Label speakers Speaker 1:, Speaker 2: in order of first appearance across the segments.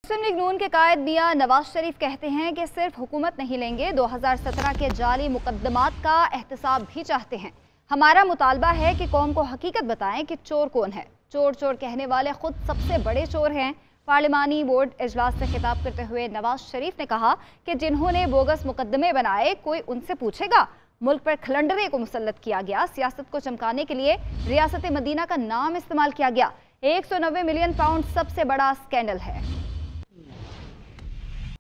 Speaker 1: मुस्लिम league नून के कायद मियां नवाज शरीफ कहते हैं कि सिर्फ हुकूमत नहीं लेंगे, 2017 के जाली मुकद्दमात का एहतसाब भी चाहते हैं। हमारा मुतालबा है कि कौम को हकीकत बताएं कि चोर कौन है। चोर चोर कहने वाले खुद सबसे बड़े चोर हैं। पार्लिमानी बोर्ड इजलास से खिताब करते हुए नवाज शरीफ ने कहा कि जिन्होंने बोगस मुकदमे बनाए कोई उनसे पूछेगा। मुल्क पर खलंडरे को मुसल्लत किया गया। सियासत को चमकाने के लिए रियासत मदीना का नाम इस्तेमाल किया गया। 190 मिलियन पाउंड सबसे बड़ा स्कैंडल है।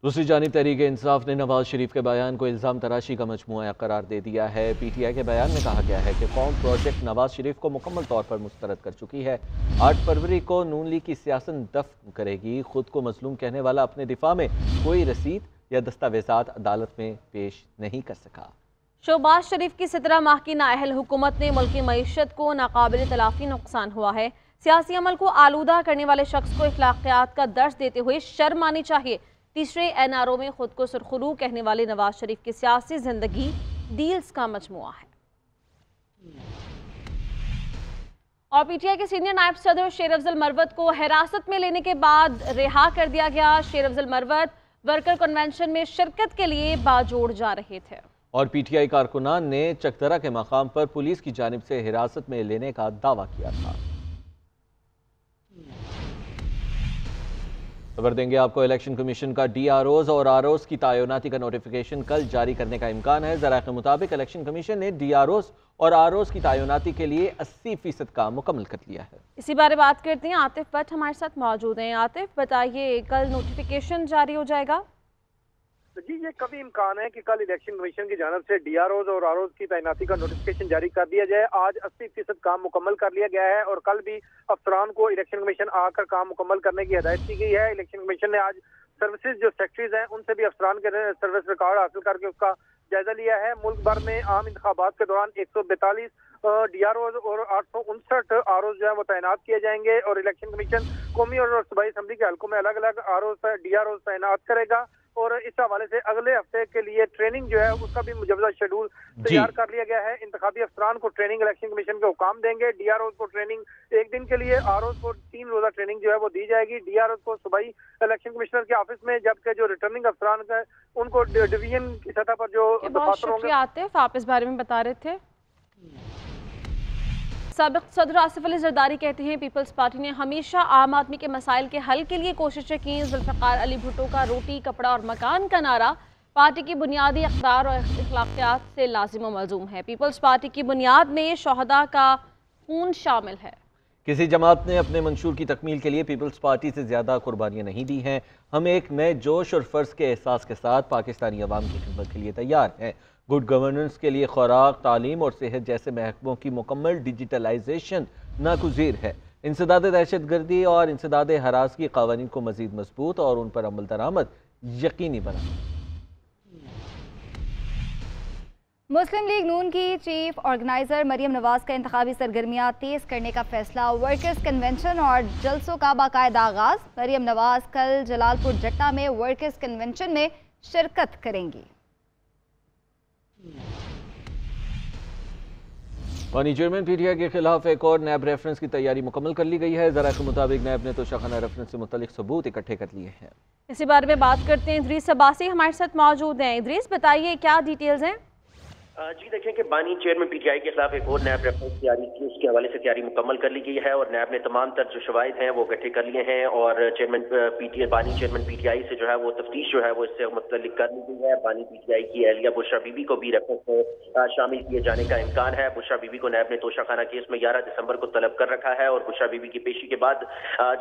Speaker 2: दूसरी जानिब तहरीक इंसाफ ने नवाज शरीफ के बयान को इल्ज़ाम तराशी का मजमूआ करार दे दिया है। PTI के बयान में कहा गया है कि कौम प्रोजेक्ट नवाज शरीफ को मुकम्मल तौर पर मुस्तरद कर चुकी है। 8 फरवरी को नून लीग की सियासत दफ्न करेगी। खुद को मजलूम कहने वाला अपने दिफा में कोई रसीद या दस्तावेजात अदालत में पेश नहीं कर सका।
Speaker 3: शहबाज शरीफ की 17 माह की नाअहल हुकूमत ने मुल्क की मईशत को नाकाबिल तलाफी नुकसान हुआ है। सियासी अमल को आलूदा करने वाले शख्स को इखलाकियात का दर्ज देते हुए शर्म आनी चाहिए। तीसरे NRO में खुद को सुरखरू कहने वाले नवाज शरीफ की सियासी जिंदगी डील्स का मजमुआ है। और PTI के सीनियर नायब सदर शेर अफजल मरवत को हिरासत में लेने के बाद रिहा कर दिया गया। शेर अफजल मरवत वर्कर कन्वेंशन में शिरकत के लिए बाजोड़ जा रहे थे
Speaker 2: और PTI कारकुनान ने चकदरा के मकाम पर पुलिस की जानिब से हिरासत में लेने का दावा किया था। खबर देंगे आपको, इलेक्शन कमीशन का DROs और ROs की तैनाती का नोटिफिकेशन कल जारी करने का इम्कान है। ज़राए के मुताबिक इलेक्शन कमीशन ने DROs और ROs की तैनाती के लिए 80% काम मुकम्मल कर लिया है।
Speaker 3: इसी बारे बात करते हैं। आतिफ भट्ट हमारे साथ मौजूद हैं। आतिफ बताइए, कल नोटिफिकेशन जारी हो जाएगा?
Speaker 4: जी, ये कभी इम्कान है कि कल इलेक्शन कमीशन की जानब से DROs और ROs की तैनाती का नोटिफिकेशन जारी कर दिया जाए। आज 80% काम मुकम्मल कर लिया गया है और कल भी अफसरान को इलेक्शन कमीशन आकर काम मुकम्मल करने की हिदायत की गई है। इलेक्शन कमीशन ने आज सर्विसेज जो सेक्रेटरीज हैं उनसे भी अफसरान के सर्विस रिकॉर्ड हासिल करके उसका जायजा लिया है। मुल्क भर में आम इंतखाबात के दौरान 142 DROs और 859 ROs जो है वो तैनात किए जाएंगे और इलेक्शन कमीशन कौमी और सूबाई असम्बली के हल्कों में अलग अलग DROs तैनात करेगा। और इस हवाले से अगले हफ्ते के लिए ट्रेनिंग जो है उसका भी मुजव्वजा शेड्यूल तैयार कर लिया गया है। इंतखाबी अफसरान को ट्रेनिंग इलेक्शन कमीशन के हुकाम देंगे। DROs को ट्रेनिंग 1 दिन के लिए, ROs को 3 रोजा ट्रेनिंग जो है वो दी जाएगी। DROs को सूबाई इलेक्शन कमिश्नर के ऑफिस में, जबकि जो रिटर्निंग अफसरान का उनको डिवीजन की सतह पर जो दफातर होंगे।
Speaker 3: आतिफ, आप इस बारे में बता रहे थे। साबिक सदर आसिफ अली जरदारी कहते हैं पीपल्स पार्टी ने हमेशा आम आदमी के मसाइल के हल के लिए कोशिशें की। जुल्फ़िकार अली भुट्टो का रोटी कपड़ा और मकान का नारा पार्टी की बुनियादी अक़दार और अखलाकियात से लाजिम व मलजूम है। पीपल्स पार्टी की बुनियाद में शहदा का खून शामिल है।
Speaker 2: किसी जमात ने अपने मंशूर की तकमील के लिए पीपल्स पार्टी से ज़्यादा कुर्बानियाँ नहीं दी हैं। हम एक नए जोश और फ़र्ज के एहसास के साथ पाकिस्तानी अवाम की खिदमत के लिए तैयार हैं। गुड गवर्नेंस के लिए खुराक, तालीम और सेहत जैसे महकमों की मुकम्मल डिजिटलाइजेशन नागुज़ीर है। इंसदाद दहशत गर्दी और इंसदाद हरासगी क़वानीन को मज़ीद मजबूत और उन पर अमल दरामद यकीनी बना।
Speaker 1: मुस्लिम लीग नून की चीफ ऑर्गेनाइजर मरियम नवाज का इंतखाबी सरगर्मियाँ तेज करने का फैसला। वर्कर्स कन्वेंशन और जलसों का बाकायदा आगाज। मरियम नवाज कल जलालपुर जट्टा में वर्कर्स कन्वेंशन में शिरकत करेंगी।
Speaker 2: पानी चेयरमैन PTI के खिलाफ एक और नैब रेफरेंस की तैयारी मुकम्मल कर ली गई है। ज़रा के मुताबिक नैब ने तोशाखाना रेफरेंस से मुतल्लिक सबूत इकट्ठे कर लिए हैं।
Speaker 3: इसी बारे में बात करते हैं। इदरीस अब्बासी हमारे साथ मौजूद हैं। इदरीस बताइए, क्या डिटेल्स हैं?
Speaker 5: जी देखें कि बानी चेयरमैन PTI के खिलाफ एक और नैब रेफरेंस तैयारी की, उसके हवाले से तैयारी मुकम्मल कर ली गई है और नैब ने तमाम तर जो शवाहिद हैं वो इकट्ठे कर लिए हैं और बानी चेयरमैन PTI से जो है वो तफ्तीश जो है वो इससे मुतल्लिक कर ली गई है। बानी PTI की एहलिया बुशरा बीबी को भी रेफरेंस में शामिल किए जाने का इम्कान है। बुशरा बीबी को नैब ने तोशाखाना केस में 11 दिसंबर को तलब कर रखा है और बुशरा बीबी की पेशी के बाद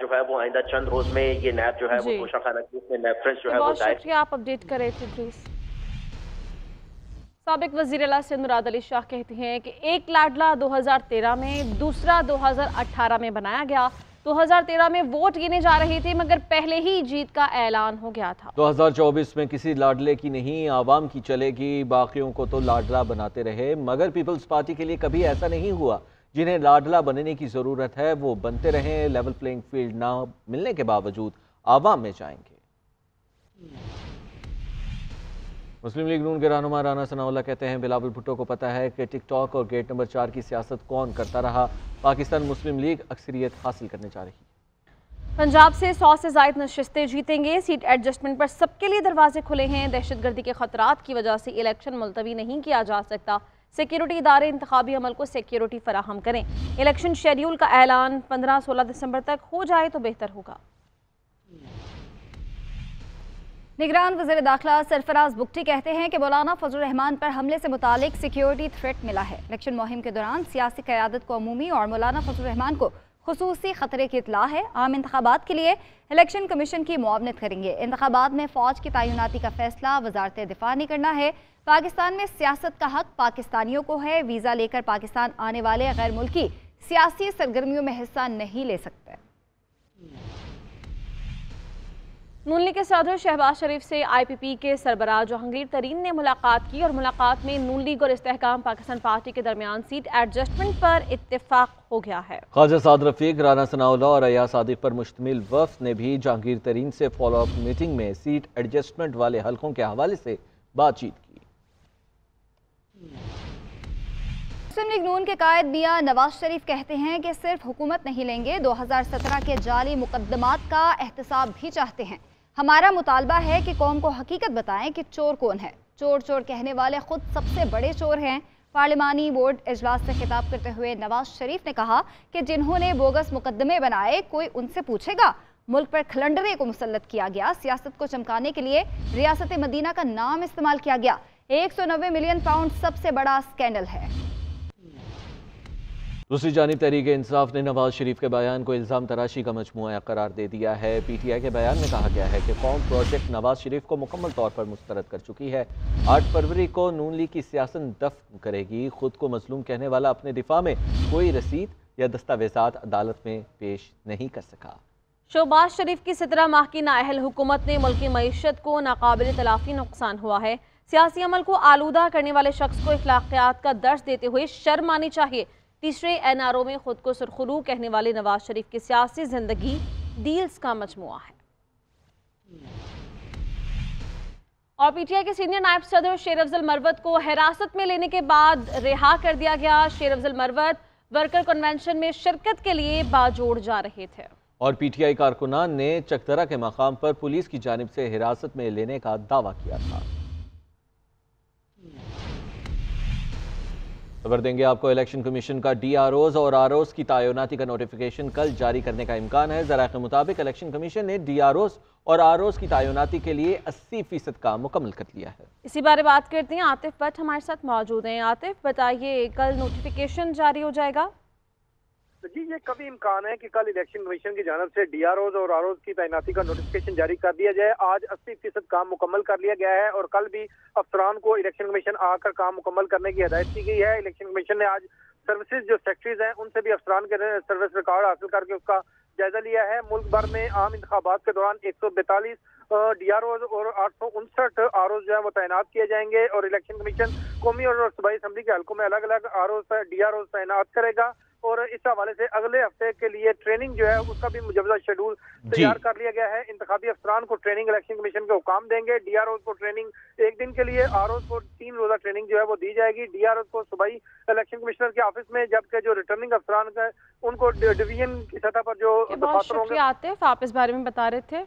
Speaker 5: जो है वो आइंदा चंद रोज में ये नैब जो है वो तोशाखाना केस में रेफरेंस जो है वो दायर।
Speaker 3: आप अपडेट कर रहे थे इदरीस। साबिक वज़ीर आला सिंध मुराद अली शाह कहते हैं कि एक लाडला 2013 में, दूसरा 2018 में बनाया गया। 2013 में वोट गिने जा रहे थे मगर पहले ही जीत का ऐलान हो गया था।
Speaker 2: 2024 में किसी लाडले की नहीं, आवाम की चलेगी। बाकियों को तो लाडला बनाते रहे मगर पीपल्स पार्टी के लिए कभी ऐसा नहीं हुआ। जिन्हें लाडला बनने की ज़रूरत है वो बनते रहें। लेवल प्लेइंग फील्ड ना मिलने के बावजूद आवाम में जाएंगे। मुस्लिम लीग नून के रहनुमा राना सनाउल्लाह कहते हैं बिलावल भुट्टो को पता है कि टिकटॉक और गेट नंबर 4 की सियासत कौन करता रहा। पाकिस्तान मुस्लिम लीग अक्सरियत हासिल करने जा रही है।
Speaker 3: पंजाब से 100 से ज़ायद नशिस्तें जीतेंगे। सीट एडजस्टमेंट पर सबके लिए दरवाजे खुले हैं। दहशतगर्दी के खतरात की वजह से इलेक्शन मुलतवी नहीं किया जा सकता। सिक्योरिटी इदारे इंतखाबी अमल को सिक्योरिटी फराहम करें। इलेक्शन शेड्यूल का ऐलान 15-16 दिसंबर तक हो जाए तो बेहतर होगा।
Speaker 1: निगरान वज़ीर दाखिला सरफराज बुगटी कहते हैं कि मौलाना फजल रहमान पर हमले से मुतालिक सिक्योरिटी थ्रेट मिला है। इलेक्शन मुहिम के दौरान सियासी क़यादत को अमूमी और मौलाना फजल रहमान को खुसूसी खतरे की इतला है। आम इंतखाबात के लिए इलेक्शन कमीशन की मुआवनत करेंगे। इंतखाबात में फ़ौज की तैनाती का फैसला वजारत दिफा ने करना है। पाकिस्तान में सियासत का हक पाकिस्तानियों को है। वीज़ा लेकर पाकिस्तान आने वाले गैर मुल्की सियासी सरगर्मियों में हिस्सा नहीं ले सकते।
Speaker 3: नून लीग के सदर शहबाज शरीफ से IPP के सरबराह जहांगीर तरीन ने मुलाकात की और मुलाकात में नून लीग और इस्तेहकाम पाकिस्तान पार्टी के दरमियान सीट एडजस्टमेंट पर इत्तेफाक हो गया है।
Speaker 2: ख्वाजा साद रफीक, राना सनाउल्लाह और अयाज सादिक पर मुश्तमिल वफ़द ने भी जहांगीर तरीन से फॉलो अप मीटिंग में सीट एडजस्टमेंट वाले हलकों के हवाले से बातचीत की।
Speaker 1: मुस्लिम लीग नून के कायद मियां नवाज शरीफ कहते हैं कि सिर्फ हुकूमत नहीं लेंगे, 2017 के जाली मुकद्दमात का एहतसाब भी चाहते हैं। हमारा मुतालबा है कि कौम को हकीकत बताएं कि चोर कौन है। चोर चोर कहने वाले खुद सबसे बड़े चोर हैं। पार्लिमानी बोर्ड इजलास से खिताब करते हुए नवाज शरीफ ने कहा कि जिन्होंने बोगस मुकदमे बनाए कोई उनसे पूछेगा। मुल्क पर खलंडरे को मुसल्लत किया गया। सियासत को चमकाने के लिए रियासत मदीना का नाम इस्तेमाल किया गया। 190 मिलियन पाउंड सबसे बड़ा स्कैंडल है।
Speaker 2: दूसरी जानिब तहरीक इंसाफ ने नवाज शरीफ के बयान को इल्ज़ाम तराशी का मजमूआ करार दे दिया है। PTI के बयान में कहा गया है कि कौम प्रोजेक्ट नवाज शरीफ को मुकम्मल तौर पर मुस्तरद कर चुकी है। 8 फरवरी को नून लीग की सियासत दफ्न करेगी। खुद को मजलूम कहने वाला अपने दिफा में कोई रसीद या दस्तावेजात अदालत में पेश नहीं कर सका।
Speaker 3: शहबाज शरीफ की 17 माह की नाअहल हुकूमत ने मुल्की मईशत को नाकाबिल तलाफी नुकसान हुआ है। सियासी अमल को आलूदा करने वाले शख्स को अखलाकियात का दर्ज देते हुए शर्म आनी चाहिए। तीसरे NRO में खुद को सुरखरू कहने वाले नवाज शरीफ की सियासी जिंदगी डील्स का मजमुआ है। और PTI के सीनियर नायब सदर शेर अफजल मरवत को हिरासत में लेने के बाद रिहा कर दिया गया। शेर अफजल मरवत वर्कर कन्वेंशन में शिरकत के लिए बाजोड़ जा रहे थे
Speaker 2: और PTI कारकुनान ने चकदरा के मकाम पर पुलिस की जानिब से हिरासत में लेने का दावा किया था। खबर देंगे आपको, इलेक्शन कमीशन का DROs और ROs की तैनाती का नोटिफिकेशन कल जारी करने का इम्कान है। ज़राए के मुताबिक इलेक्शन कमीशन ने DROs और ROs की तैनाती के लिए 80% काम मुकम्मल कर लिया है।
Speaker 3: इसी बारे बात करते हैं। आतिफ भट्ट हमारे साथ मौजूद हैं। आतिफ, बताइए, कल नोटिफिकेशन जारी हो जाएगा?
Speaker 4: जी, ये कभी इम्कान है कि कल इलेक्शन कमीशन की जानब से DROs और ROs की तैनाती का नोटिफिकेशन जारी कर दिया जाए। आज 80% काम मुकम्मल कर लिया गया है और कल भी अफसरान को इलेक्शन कमीशन आकर काम मुकम्मल करने की हिदायत की गई है। इलेक्शन कमीशन ने आज सर्विसेज जो सेक्रेटरीज हैं उनसे भी अफसरान के सर्विस रिकॉर्ड हासिल करके उसका जायजा लिया है। मुल्क भर में आम इंतखाबात के दौरान 142 DROs और 859 ROs जो है वो तैनात किए जाएंगे और इलेक्शन कमीशन कौमी और सूबाई असम्बली के हल्कों में अलग अलग DROs तैनात करेगा और इस हवाले से अगले हफ्ते के लिए ट्रेनिंग जो है उसका भी मुजव्वजा शेड्यूल तैयार कर लिया गया है। इंतखाबी अफसरान को ट्रेनिंग इलेक्शन कमीशन के हुकाम देंगे। DROs को ट्रेनिंग 1 दिन के लिए, ROs को 3 रोजा ट्रेनिंग जो है वो दी जाएगी। DROs को सूबाई इलेक्शन कमिश्नर के ऑफिस में, जबकि जो रिटर्निंग अफसरान का उनको डिवीजन की सतह पर जो
Speaker 3: बहुत शुक्रिया आतिफ, आप इस बारे में बता रहे थे।